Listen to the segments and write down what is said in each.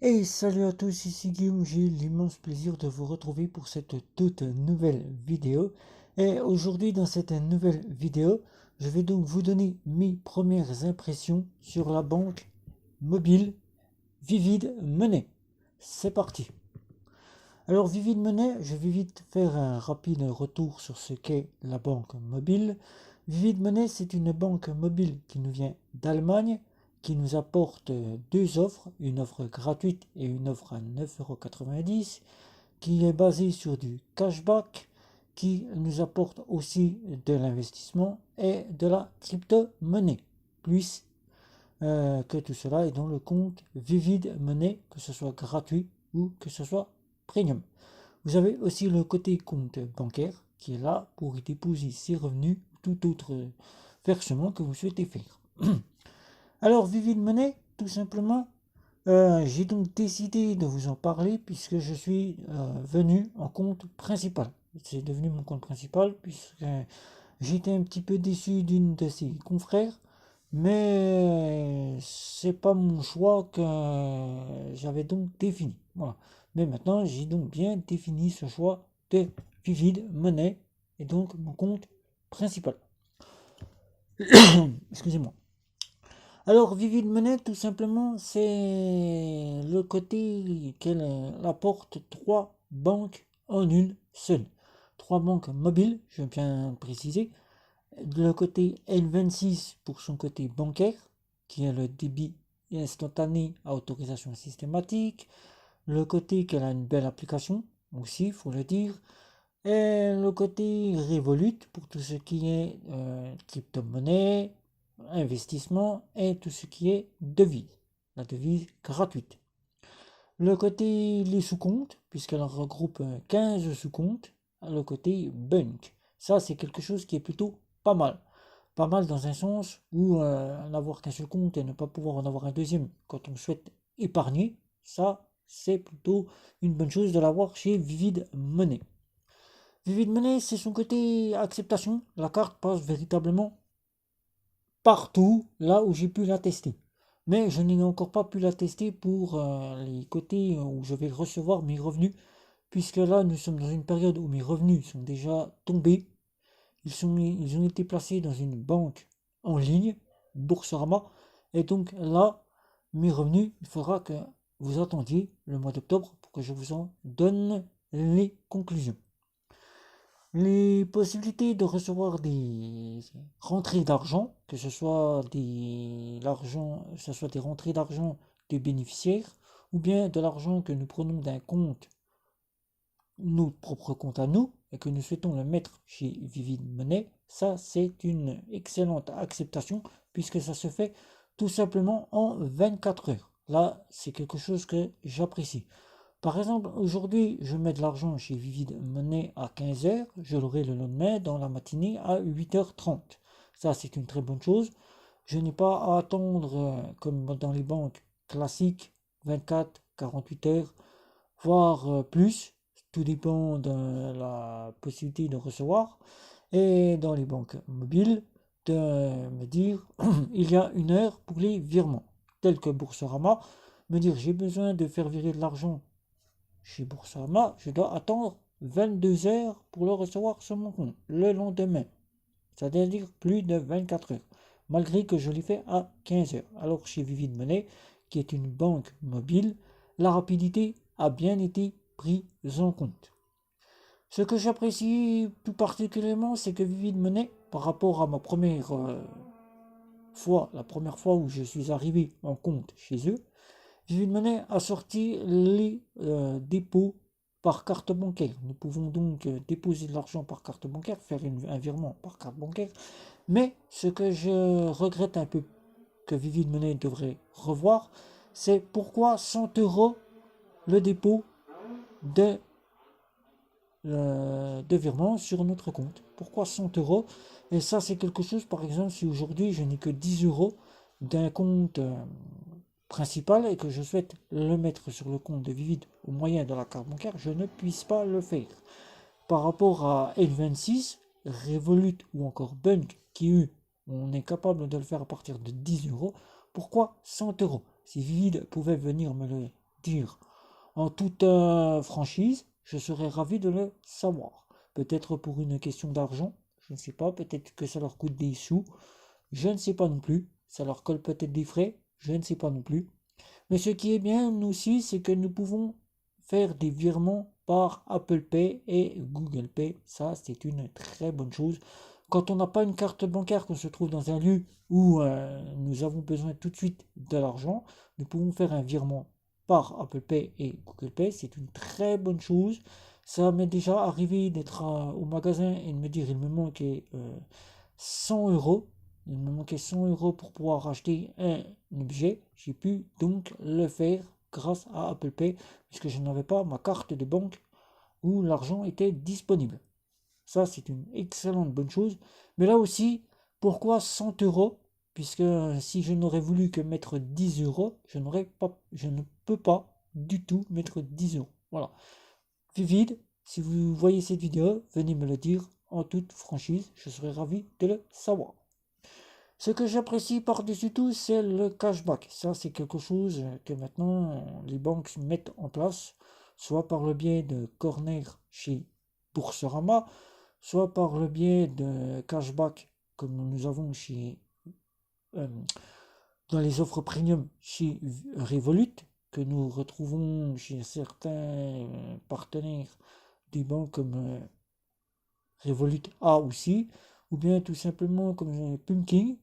Et salut à tous, ici Guillaume, j'ai l'immense plaisir de vous retrouver pour cette toute nouvelle vidéo. Et aujourd'hui, dans cette nouvelle vidéo, je vais donc vous donner mes premières impressions sur la banque mobile Vivid Money. C'est parti. Alors Vivid Money, je vais vite faire un rapide retour sur ce qu'est la banque mobile. Vivid Money, c'est une banque mobile qui nous vient d'Allemagne, qui nous apporte deux offres, une offre gratuite et une offre à 9,90 €, qui est basée sur du cashback, qui nous apporte aussi de l'investissement et de la crypto-monnaie, plus que tout cela est dans le compte Vivid Money, que ce soit gratuit ou que ce soit premium. Vous avez aussi le côté compte bancaire qui est là pour y déposer ses revenus ou tout autre versement que vous souhaitez faire. Alors Vivid Money, tout simplement, j'ai donc décidé de vous en parler puisque je suis venu en compte principal. C'est devenu mon compte principal puisque j'étais un petit peu déçu d'une de ses confrères, mais c'est pas mon choix que j'avais donc défini. Voilà. Mais maintenant, j'ai donc bien défini ce choix de Vivid Money et donc mon compte principal. Excusez-moi. Alors, Vivid Money, tout simplement, c'est le côté qu'elle apporte trois banques en une seule. Trois banques mobiles, je viens bien préciser. Le côté N26 pour son côté bancaire, qui est le débit instantané à autorisation systématique. Le côté qu'elle a une belle application, aussi, il faut le dire. Et le côté Revolut pour tout ce qui est crypto-monnaie, investissement et tout ce qui est devise, la devise gratuite. Le côté les sous-comptes, puisqu'elle regroupe 15 sous-comptes, le côté Bunk. Ça, c'est quelque chose qui est plutôt pas mal. Pas mal dans un sens où n'avoir qu'un seul compte et ne pas pouvoir en avoir un deuxième quand on souhaite épargner, ça, c'est plutôt une bonne chose de l'avoir chez Vivid Money. Vivid Money, c'est son côté acceptation. La carte passe véritablement partout là où j'ai pu la tester. Mais je n'ai encore pas pu la tester pour les côtés où je vais recevoir mes revenus, puisque là nous sommes dans une période où mes revenus sont déjà tombés. Ils ont été placés dans une banque en ligne, Boursorama, et donc là, mes revenus, il faudra que vous attendiez le mois d'octobre pour que je vous en donne les conclusions. Les possibilités de recevoir des rentrées d'argent, que ce soit des rentrées d'argent des bénéficiaires, ou bien de l'argent que nous prenons d'un compte, notre propre compte à nous, et que nous souhaitons le mettre chez Vivid Money, ça c'est une excellente acceptation, puisque ça se fait tout simplement en 24 heures. Là, c'est quelque chose que j'apprécie. Par exemple, aujourd'hui, je mets de l'argent chez Vivid Money à 15 heures, je l'aurai le lendemain dans la matinée à 8h30. Ça, c'est une très bonne chose. Je n'ai pas à attendre, comme dans les banques classiques, 24, 48 heures, voire plus. Tout dépend de la possibilité de recevoir. Et dans les banques mobiles, de me dire, il y a une heure pour les virements, tel que Boursorama, me dire j'ai besoin de faire virer de l'argent chez Boursorama, je dois attendre 22 heures pour le recevoir sur mon compte le lendemain. C'est-à-dire plus de 24 heures. Malgré que je l'ai fait à 15 heures. Alors chez Vivid Money, qui est une banque mobile, la rapidité a bien été prise en compte. Ce que j'apprécie tout particulièrement, c'est que Vivid Money, par rapport à ma première fois, la première fois où je suis arrivé en compte chez eux, Vivid Money a sorti les dépôts par carte bancaire. Nous pouvons donc déposer de l'argent par carte bancaire, faire un virement par carte bancaire. Mais ce que je regrette un peu que Vivid Money devrait revoir, c'est pourquoi 100 euros le dépôt de, de virement sur notre compte. Pourquoi 100 euros? Et ça, c'est quelque chose, par exemple, si aujourd'hui je n'ai que 10 euros d'un compte principal et que je souhaite le mettre sur le compte de Vivid au moyen de la carte bancaire, je ne puisse pas le faire. Par rapport à N26, Revolut ou encore Bunk, qui eux, on est capable de le faire à partir de 10 euros, pourquoi 100 euros? Si Vivid pouvait venir me le dire en toute franchise, je serais ravi de le savoir. Peut-être pour une question d'argent, je ne sais pas, peut-être que ça leur coûte des sous, je ne sais pas non plus. Ça leur colle peut-être des frais, je ne sais pas non plus. Mais ce qui est bien aussi, c'est que nous pouvons faire des virements par Apple Pay et Google Pay. Ça, c'est une très bonne chose. Quand on n'a pas une carte bancaire, qu'on se trouve dans un lieu où nous avons besoin tout de suite de l'argent, nous pouvons faire un virement par Apple Pay et Google Pay. C'est une très bonne chose. Ça m'est déjà arrivé d'être au magasin et de me dire il me manquait 100 euros. Il me manquait 100 euros pour pouvoir acheter un objet. J'ai pu donc le faire grâce à Apple Pay puisque je n'avais pas ma carte de banque où l'argent était disponible. Ça, c'est une excellente bonne chose. Mais là aussi, pourquoi 100 euros? Puisque si je n'aurais voulu que mettre 10 euros, je ne peux pas du tout mettre 10 euros. Voilà. Vivide, si vous voyez cette vidéo, venez me le dire en toute franchise. Je serais ravi de le savoir. Ce que j'apprécie par-dessus tout, c'est le cashback. Ça, c'est quelque chose que maintenant les banques mettent en place, soit par le biais de corner chez Boursorama, soit par le biais de cashback comme nous avons euh, dans les offres premium chez Revolut, que nous retrouvons chez certains partenaires des banques comme Revolut A aussi, ou bien tout simplement comme Pumpkin,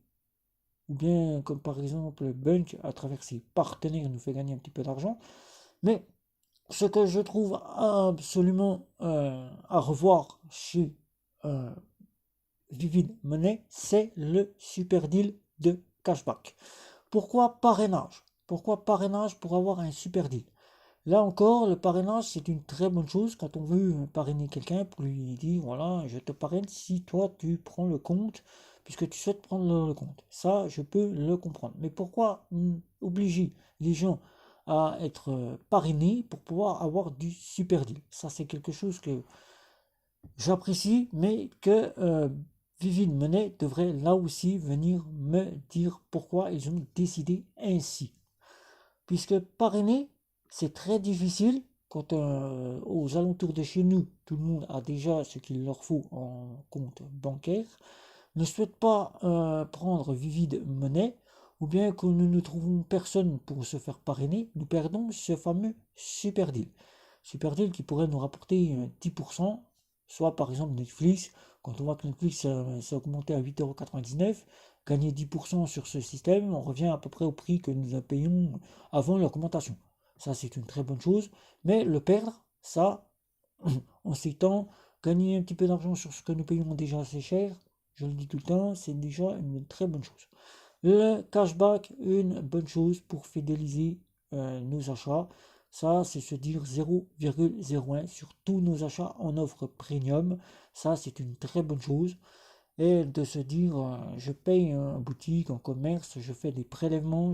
ou bien comme par exemple Bunk à travers ses partenaires nous fait gagner un petit peu d'argent. Mais ce que je trouve absolument à revoir chez euh, Vivid Money, c'est le super deal de cashback. Pourquoi parrainage? Pourquoi parrainage pour avoir un super deal? Là encore, le parrainage, c'est une très bonne chose quand on veut parrainer quelqu'un pour lui dire, voilà, je te parraine si toi tu prends le compte, puisque tu souhaites prendre le compte. Ça, je peux le comprendre. Mais pourquoi obliger les gens à être parrainés pour pouvoir avoir du super deal? Ça, c'est quelque chose que j'apprécie, mais que Vivid Money devrait là aussi venir me dire pourquoi ils ont décidé ainsi. Puisque parrainer, c'est très difficile quand aux alentours de chez nous, tout le monde a déjà ce qu'il leur faut en compte bancaire, ne souhaite pas prendre Vivid Money, ou bien que nous ne trouvons personne pour se faire parrainer, nous perdons ce fameux super deal. Super deal qui pourrait nous rapporter 10%, soit par exemple Netflix, quand on voit que Netflix s'est augmenté à 8,99 €, gagner 10% sur ce système, on revient à peu près au prix que nous payons avant l'augmentation. Ça, c'est une très bonne chose, mais le perdre, ça, en ces temps, gagner un petit peu d'argent sur ce que nous payons déjà assez cher, je le dis tout le temps, c'est déjà une très bonne chose. Le cashback, une bonne chose pour fidéliser nos achats. Ça, c'est se dire 0,01 sur tous nos achats en offre premium. Ça, c'est une très bonne chose. Et de se dire, je paye en boutique, en commerce, je fais des prélèvements,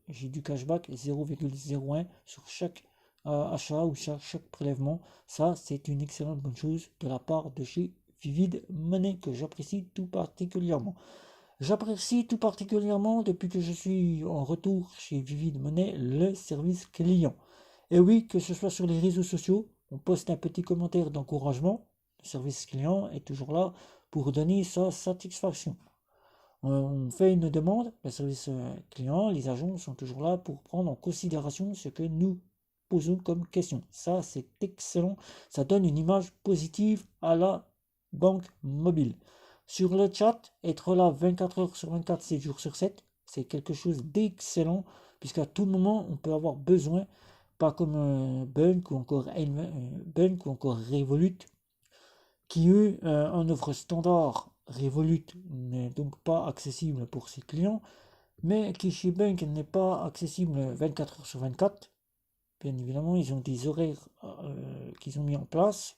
j'ai du cashback 0,01 sur chaque achat ou chaque prélèvement. Ça, c'est une excellente bonne chose de la part de chez Vivid Money que j'apprécie tout particulièrement. J'apprécie tout particulièrement depuis que je suis en retour chez Vivid Money le service client. Et oui, que ce soit sur les réseaux sociaux, on poste un petit commentaire d'encouragement. Le service client est toujours là pour donner sa satisfaction. On fait une demande, le service client, les agents sont toujours là pour prendre en considération ce que nous posons comme question. Ça, c'est excellent. Ça donne une image positive à la banque mobile. Sur le chat, être là 24 heures sur 24, 7 jours sur 7, c'est quelque chose d'excellent, puisqu'à tout moment, on peut avoir besoin, pas comme Bunk ou encore Bunk ou encore Revolut, qui eux, en offre standard, Revolut n'est donc pas accessible pour ses clients, mais qui chez Bunk n'est pas accessible 24 heures sur 24. Bien évidemment, ils ont des horaires qu'ils ont mis en place.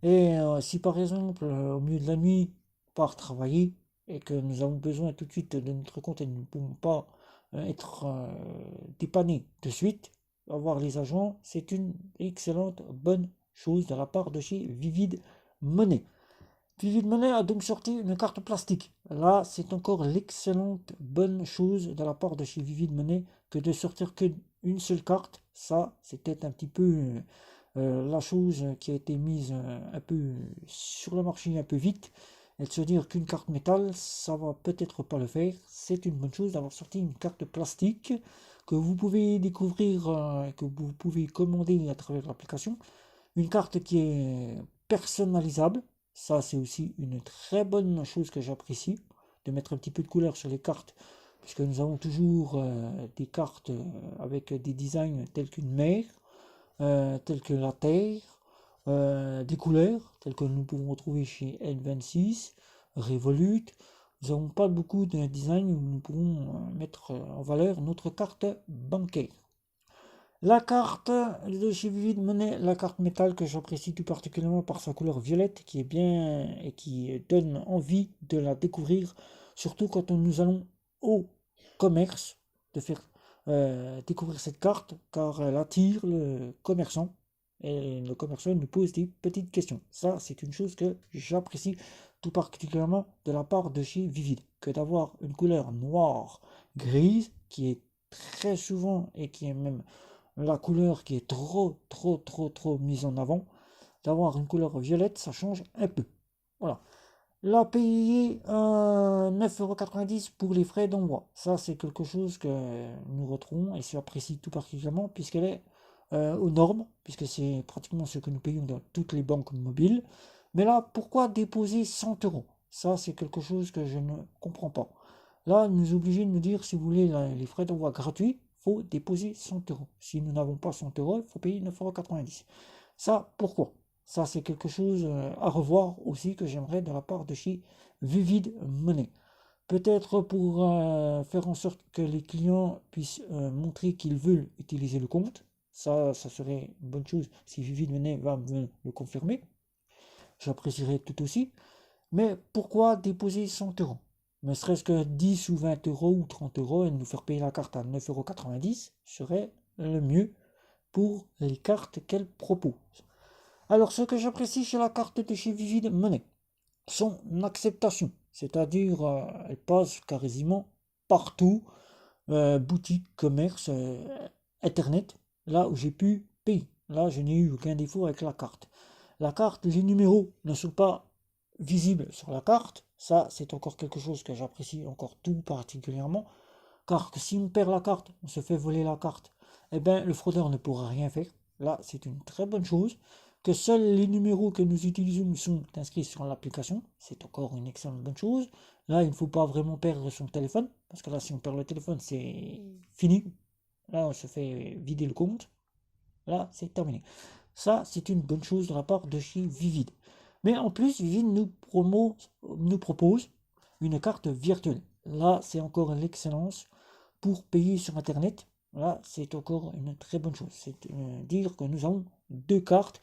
Et si par exemple, au milieu de la nuit, on part travailler et que nous avons besoin tout de suite de notre compte et nous ne pouvons pas être dépannés de suite, avoir les agents, c'est une excellente bonne chose de la part de chez Vivid Money. Vivid Money a donc sorti une carte plastique. Là, c'est encore l'excellente bonne chose de la part de chez Vivid Money que de sortir que une seule carte. Ça, c'est peut-être un petit peu la chose qui a été mise un peu sur le marché un peu vite. Et de se dire qu'une carte métal, ça va peut-être pas le faire. C'est une bonne chose d'avoir sorti une carte plastique que vous pouvez découvrir, que vous pouvez commander à travers l'application. Une carte qui est personnalisable. Ça, c'est aussi une très bonne chose que j'apprécie, de mettre un petit peu de couleur sur les cartes, puisque nous avons toujours des cartes avec des designs tels qu'une mer, tels que la terre, des couleurs telles que nous pouvons retrouver chez N26, Revolut. Nous n'avons pas beaucoup de designs où nous pourrons mettre en valeur notre carte bancaire. La carte de chez Vivid Money, la carte métal que j'apprécie tout particulièrement par sa couleur violette qui est bien et qui donne envie de la découvrir, surtout quand nous allons au commerce, de faire découvrir cette carte car elle attire le commerçant et le commerçant nous pose des petites questions. Ça, c'est une chose que j'apprécie tout particulièrement de la part de chez Vivid, que d'avoir une couleur noire, grise, qui est très souvent et qui est même la couleur qui est trop mise en avant, d'avoir une couleur violette, ça change un peu. Voilà. La payer 9,90€ pour les frais d'envoi. Ça, c'est quelque chose que nous retrouvons et j'apprécie tout particulièrement puisqu'elle est aux normes, puisque c'est pratiquement ce que nous payons dans toutes les banques mobiles. Mais là, pourquoi déposer 100€? Ça, c'est quelque chose que je ne comprends pas. Là, nous obligés de nous dire, si vous voulez les frais d'envoi gratuits, il faut déposer 100€. Si nous n'avons pas 100€, il faut payer 9,90€. Ça, pourquoi? Ça, c'est quelque chose à revoir aussi que j'aimerais de la part de chez Vivid Money. Peut-être pour faire en sorte que les clients puissent montrer qu'ils veulent utiliser le compte. Ça serait une bonne chose si Vivid Money va me le confirmer. J'apprécierais tout aussi. Mais pourquoi déposer 100€? Ne serait-ce que 10 ou 20€ ou 30€ et nous faire payer la carte à 9,90€ serait le mieux pour les cartes qu'elle propose. Alors, ce que j'apprécie chez la carte de chez Vivid Money, son acceptation, c'est-à-dire elle passe quasiment partout, boutique, commerce, internet, là où j'ai pu payer. Là, je n'ai eu aucun défaut avec la carte. La carte, les numéros ne sont pas visibles sur la carte. Ça, c'est encore quelque chose que j'apprécie encore tout particulièrement. Car si on perd la carte, on se fait voler la carte, eh bien, le fraudeur ne pourra rien faire. Là, c'est une très bonne chose. Que seuls les numéros que nous utilisons sont inscrits sur l'application, c'est encore une excellente bonne chose. Là, il ne faut pas vraiment perdre son téléphone, parce que là, si on perd le téléphone, c'est fini. Là, on se fait vider le compte. Là, c'est terminé. Ça, c'est une bonne chose de la part de chez Vivid. Mais en plus, Vivid nous propose une carte virtuelle. Là, c'est encore l'excellence pour payer sur Internet. Là, c'est encore une très bonne chose. C'est dire que nous avons deux cartes,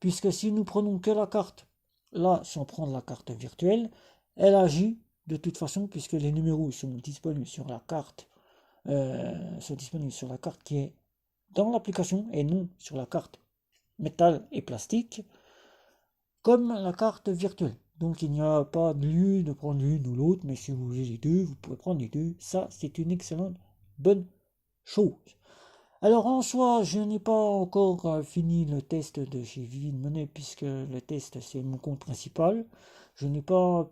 puisque si nous prenons que la carte, là, sans prendre la carte virtuelle, elle agit de toute façon, puisque les numéros sont disponibles sur la carte, qui est dans l'application et non sur la carte métal et plastique, comme la carte virtuelle. Donc il n'y a pas de lieu de prendre l'une ou l'autre, mais si vous voulez les deux, vous pouvez prendre les deux. Ça, c'est une excellente bonne chose. Alors en soi, je n'ai pas encore fini le test de chez Vivid Money, puisque le test c'est mon compte principal. Je n'ai pas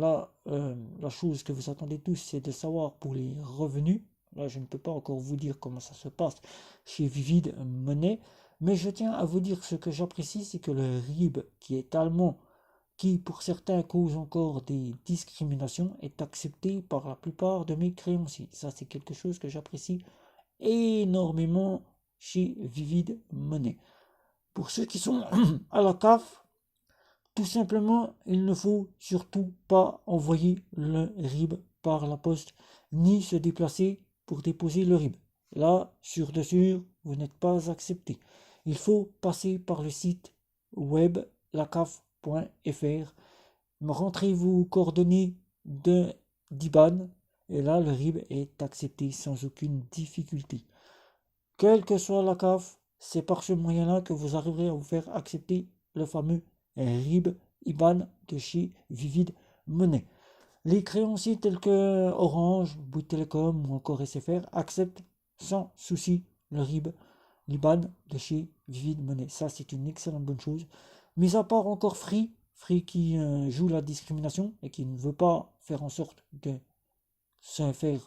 la chose que vous attendez tous, c'est de savoir pour les revenus. Là, je ne peux pas encore vous dire comment ça se passe chez Vivid Money, mais je tiens à vous dire ce que j'apprécie, c'est que le RIB qui est allemand, qui pour certains cause encore des discriminations, est accepté par la plupart de mes créanciers. Ça, c'est quelque chose que j'apprécie énormément chez Vivid Money. Pour ceux qui sont à la CAF, tout simplement, il ne faut surtout pas envoyer le RIB par la poste, ni se déplacer pour déposer le RIB. Là, sûr de sûr, vous n'êtes pas accepté. Il faut passer par le site web lacaf.fr. Rentrez vos coordonnées d'IBAN et là, le RIB est accepté sans aucune difficulté. Quelle que soit la CAF, c'est par ce moyen-là que vous arriverez à vous faire accepter le fameux RIB IBAN de chez Vivid Money. Les créanciers tels que Orange, Bouygues Télécom ou encore SFR acceptent sans souci le RIB, l'IBAN de chez Vivid Money. Ça, c'est une excellente bonne chose. Mis à part encore Free qui joue la discrimination et qui ne veut pas faire en sorte de se faire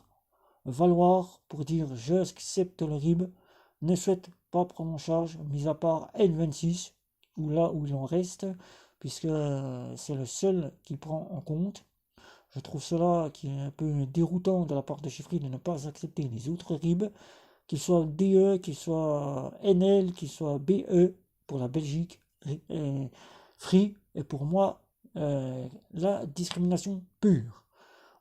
valoir pour dire j'accepte le RIB, ne souhaite pas prendre en charge, mis à part N26, ou là où il en reste, puisque c'est le seul qui prend en compte. Je trouve cela qui est un peu déroutant de la part de chez Free de ne pas accepter les autres RIB, qu'ils soient DE, qu'ils soient NL, qu'ils soient BE pour la Belgique. Free est pour moi la discrimination pure.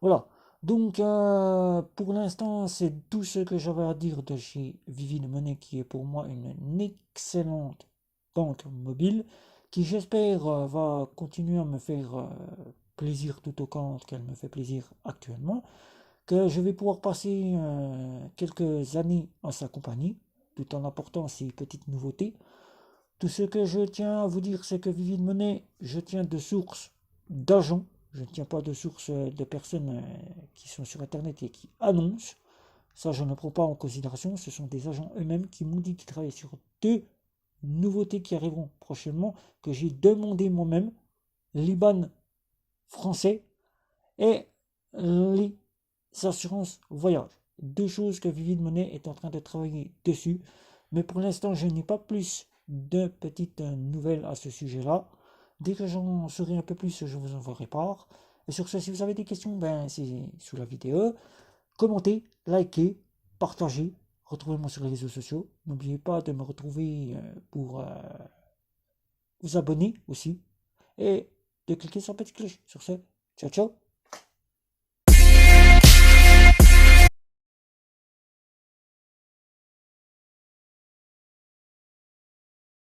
Voilà. Donc, pour l'instant, c'est tout ce que j'avais à dire de chez Vivid Money, qui est pour moi une excellente banque mobile, qui j'espère va continuer à me faire plaisir tout autant qu'elle me fait plaisir actuellement, que je vais pouvoir passer quelques années en sa compagnie, tout en apportant ces petites nouveautés. Tout ce que je tiens à vous dire, c'est que Vivid Money, je tiens de sources d'agents. Je ne tiens pas de sources de personnes qui sont sur Internet et qui annoncent. Ça, je ne prends pas en considération. Ce sont des agents eux-mêmes qui m'ont dit qu'ils travaillaient sur deux nouveautés qui arriveront prochainement, que j'ai demandé moi-même, l'IBAN français et les assurances voyage. Deux choses que Vivid Money est en train de travailler dessus. Mais pour l'instant, je n'ai pas plus de petites nouvelles à ce sujet-là. Dès que j'en saurai un peu plus, je vous en ferai part. Et sur ce, si vous avez des questions, ben, c'est sous la vidéo. Commentez, likez, partagez. Retrouvez-moi sur les réseaux sociaux. N'oubliez pas de me retrouver pour vous abonner aussi. Et de cliquer sur la petite cloche. Sur ce, ciao ciao.